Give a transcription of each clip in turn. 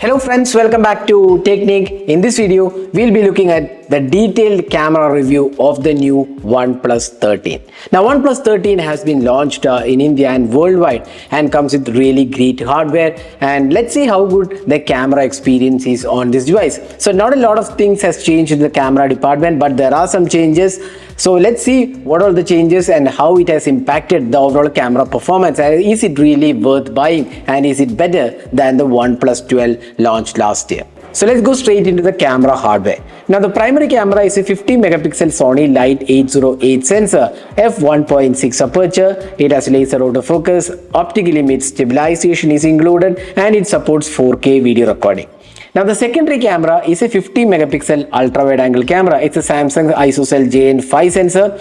Hello friends, welcome back to Technique. In this video, we'll be looking at the detailed camera review of the new OnePlus 13. Now OnePlus 13 has been launched in India and worldwide and comes with really great hardware, and let's see how good the camera experience is on this device. So not a lot of things has changed in the camera department, but there are some changes. So let's see what are the changes and how it has impacted the overall camera performance. Is it really worth buying, and is it better than the OnePlus 12 launched last year? So let's go straight into the camera hardware. Now the primary camera is a 50 megapixel Sony Light 808 sensor, f1.6 aperture. It has laser autofocus, optical image stabilization is included, and it supports 4K video recording. Now the secondary camera is a 50 megapixel ultra wide angle camera. It's a Samsung ISOCELL JN5 sensor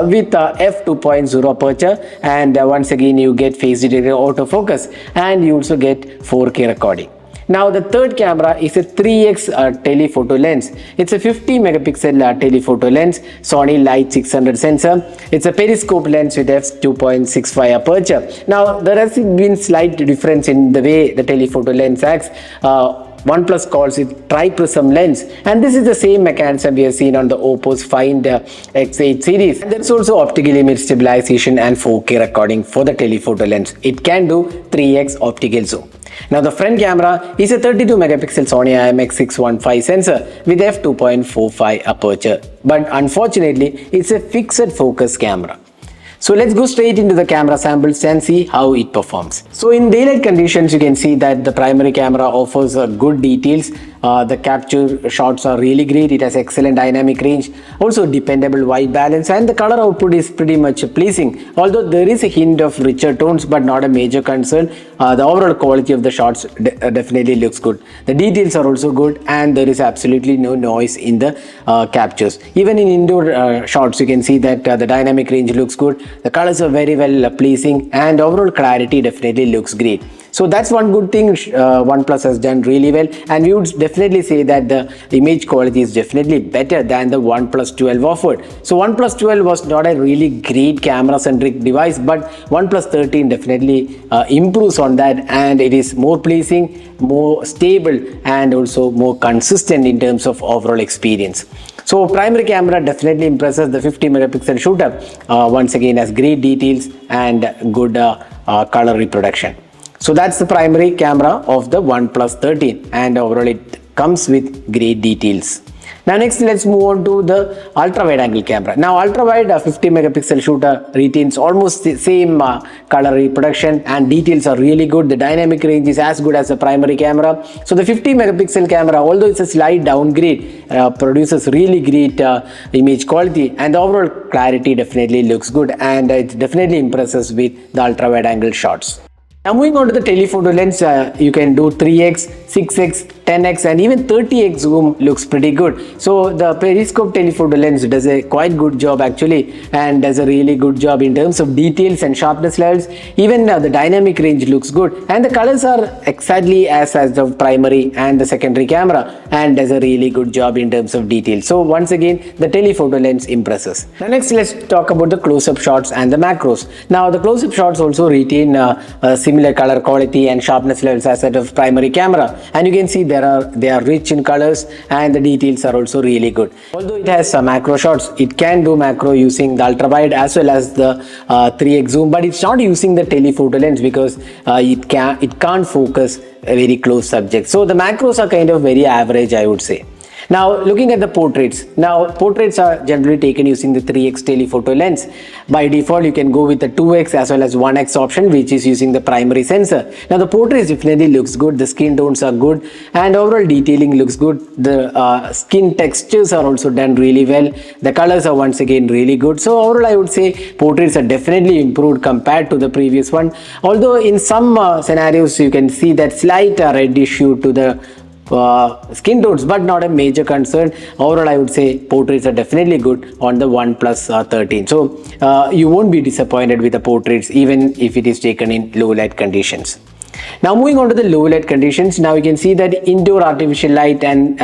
with f2.0 aperture, and once again you get phase detector autofocus, and you also get 4K recording. Now the third camera is a 3x telephoto lens. It's a 50 megapixel telephoto lens, Sony Light 600 sensor. It's a periscope lens with f2.65 aperture. Now there has been slight difference in the way the telephoto lens acts. OnePlus calls it tri-prism lens, and this is the same mechanism we have seen on the Oppo's Find X8 series. And there's also optical image stabilization and 4K recording for the telephoto lens. It can do 3x optical zoom. Now the front camera is a 32 megapixel Sony IMX615 sensor with f2.45 aperture, but unfortunately it's a fixed focus camera. So let's go straight into the camera samples and see how it performs. So in daylight conditions, you can see that the primary camera offers good details. The capture shots are really great. It has excellent dynamic range, also dependable white balance, and the color output is pretty much pleasing. Although there is a hint of richer tones, but not a major concern. The overall quality of the shots definitely looks good. The details are also good, and there is absolutely no noise in the captures. Even in indoor shots, you can see that the dynamic range looks good. The colors are very well pleasing, and overall clarity definitely looks great. So that's one good thing OnePlus has done really well, and we would definitely say that the image quality is definitely better than the OnePlus 12 offered. So OnePlus 12 was not a really great camera centric device, but OnePlus 13 definitely improves on that, and it is more pleasing, more stable, and also more consistent in terms of overall experience. So primary camera definitely impresses. The 50 megapixel shooter once again has great details and good color reproduction. So that's the primary camera of the OnePlus 13, and overall it comes with great details. Now next let's move on to the ultra wide angle camera. Now ultra wide 50 megapixel shooter retains almost the same color reproduction, and details are really good. The dynamic range is as good as the primary camera. So the 50 megapixel camera, although it's a slight downgrade, produces really great image quality, and the overall clarity definitely looks good, and it definitely impresses with the ultra wide angle shots. Now moving on to the telephoto lens, you can do 3x, 6x, 10x, and even 30x zoom looks pretty good. So the periscope telephoto lens does a quite good job actually, and does a really good job in terms of details and sharpness levels. Even the dynamic range looks good, and the colors are exactly as the primary and the secondary camera, and does a really good job in terms of detail. So once again the telephoto lens impresses. Now next let's talk about the close-up shots and the macros. Now the close-up shots also retain similar color quality and sharpness levels as that of primary camera, and you can see they are rich in colors, and the details are also really good. Although it has some macro shots, it can do macro using the ultra wide as well as the 3x zoom, but it's not using the telephoto lens because it can't focus a very close subject. So the macros are kind of very average, I would say. Now looking at the portraits. Now portraits are generally taken using the 3x telephoto lens. By default you can go with the 2x as well as 1x option, which is using the primary sensor. Now the portraits definitely looks good. The skin tones are good, and overall detailing looks good. The skin textures are also done really well. The colors are once again really good. So overall I would say portraits are definitely improved compared to the previous one. Although in some scenarios you can see that slight reddish hue to the skin tones, but not a major concern. Overall I would say portraits are definitely good on the OnePlus 13. So you won't be disappointed with the portraits even if it is taken in low light conditions. Now moving on to the low light conditions, now you can see that indoor artificial light and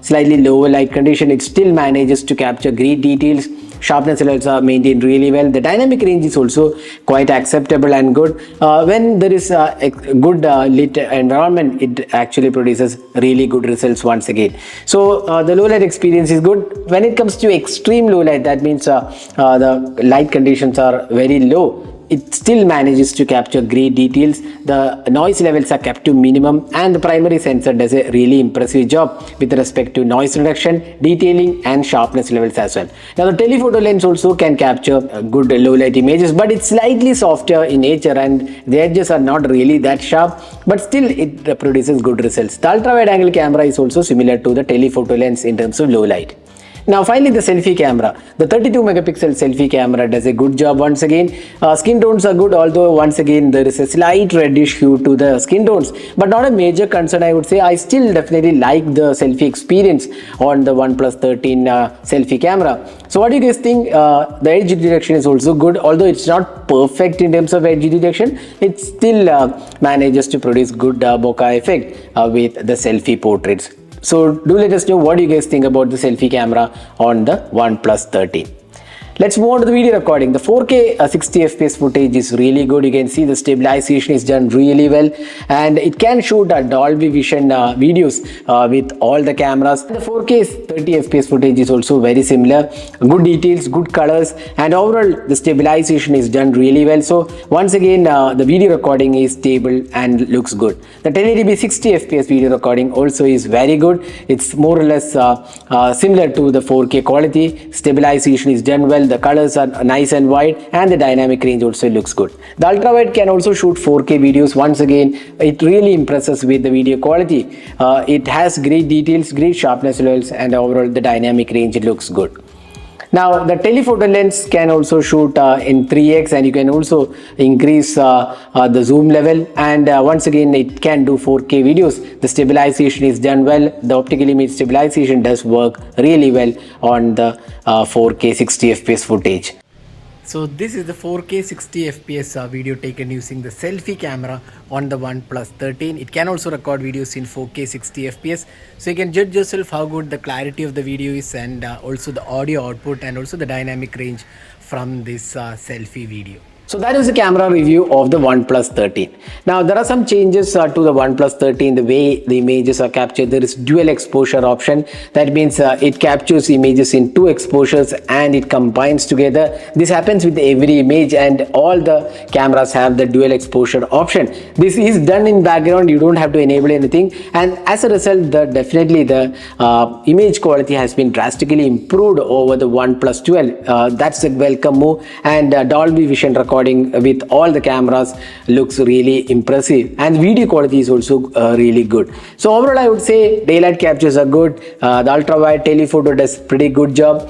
slightly lower light condition, it still manages to capture great details. Sharpness levels are maintained really well. The dynamic range is also quite acceptable and good. When there is a good lit environment, it actually produces really good results once again. So the low light experience is good. When it comes to extreme low light, that means the light conditions are very low, it still manages to capture great details. The noise levels are kept to minimum, and the primary sensor does a really impressive job with respect to noise reduction, detailing and sharpness levels as well. Now the telephoto lens also can capture good low light images, but it's slightly softer in nature and the edges are not really that sharp, but still it produces good results. The ultra wide angle camera is also similar to the telephoto lens in terms of low light. Now finally the selfie camera. The 32 megapixel selfie camera does a good job once again. Skin tones are good, although once again there is a slight reddish hue to the skin tones, but not a major concern I would say. I still definitely like the selfie experience on the OnePlus 13 selfie camera. So what do you guys think? The edge detection is also good, although it's not perfect in terms of edge detection. It still manages to produce good bokeh effect with the selfie portraits. So do let us know what you guys think about the selfie camera on the OnePlus 13. Let's move on to the video recording. The 4K 60 FPS footage is really good. You can see the stabilization is done really well, and it can shoot Dolby Vision videos with all the cameras. The 4K 30 FPS footage is also very similar. Good details, good colors, and overall the stabilization is done really well. So once again, the video recording is stable and looks good. The 1080p 60 FPS video recording also is very good. It's more or less similar to the 4K quality. Stabilization is done well. The colors are nice and wide, and the dynamic range also looks good. The ultra wide can also shoot 4K videos. Once again, it really impresses with the video quality. It has great details, great sharpness levels, and overall the dynamic range, it looks good. Now the telephoto lens can also shoot in 3x, and you can also increase the zoom level, and once again it can do 4K videos. The stabilization is done well. The optical image stabilization does work really well on the 4K 60 fps footage. So this is the 4K 60 FPS video taken using the selfie camera on the OnePlus 13. It can also record videos in 4K 60 FPS. So you can judge yourself how good the clarity of the video is, and also the audio output, and also the dynamic range from this selfie video. So that is the camera review of the OnePlus 13. Now there are some changes to the OnePlus 13, the way the images are captured. There is dual exposure option. That means it captures images in 2 exposures and it combines together. This happens with every image, and all the cameras have the dual exposure option. This is done in background. You don't have to enable anything, and as a result, definitely the image quality has been drastically improved over the OnePlus 12. That's a welcome move, and Dolby Vision recording with all the cameras looks really impressive, and video quality is also really good. So overall I would say daylight captures are good. The ultra wide telephoto does pretty good job.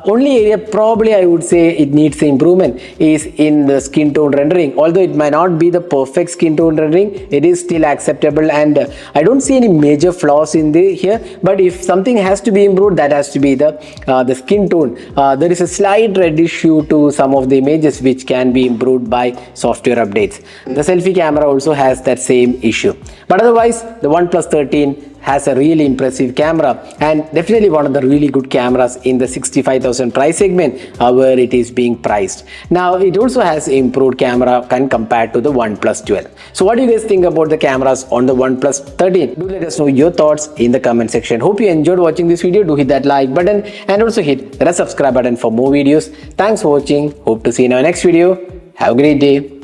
Only area probably I would say it needs improvement is in the skin tone rendering. Although it might not be the perfect skin tone rendering, it is still acceptable, and I don't see any major flaws in here. But if something has to be improved, that has to be the skin tone. There is a slight reddish hue to some of the images which can be improved by software updates. The selfie camera also has that same issue, but otherwise the OnePlus 13 has a really impressive camera, and definitely one of the really good cameras in the 65,000 price segment where it is being priced. Now it also has improved camera when compared to the OnePlus 12. So what do you guys think about the cameras on the OnePlus 13? Do let us know your thoughts in the comment section. Hope you enjoyed watching this video. Do hit that like button and also hit the subscribe button for more videos. Thanks for watching. Hope to see you in our next video. Have a great day.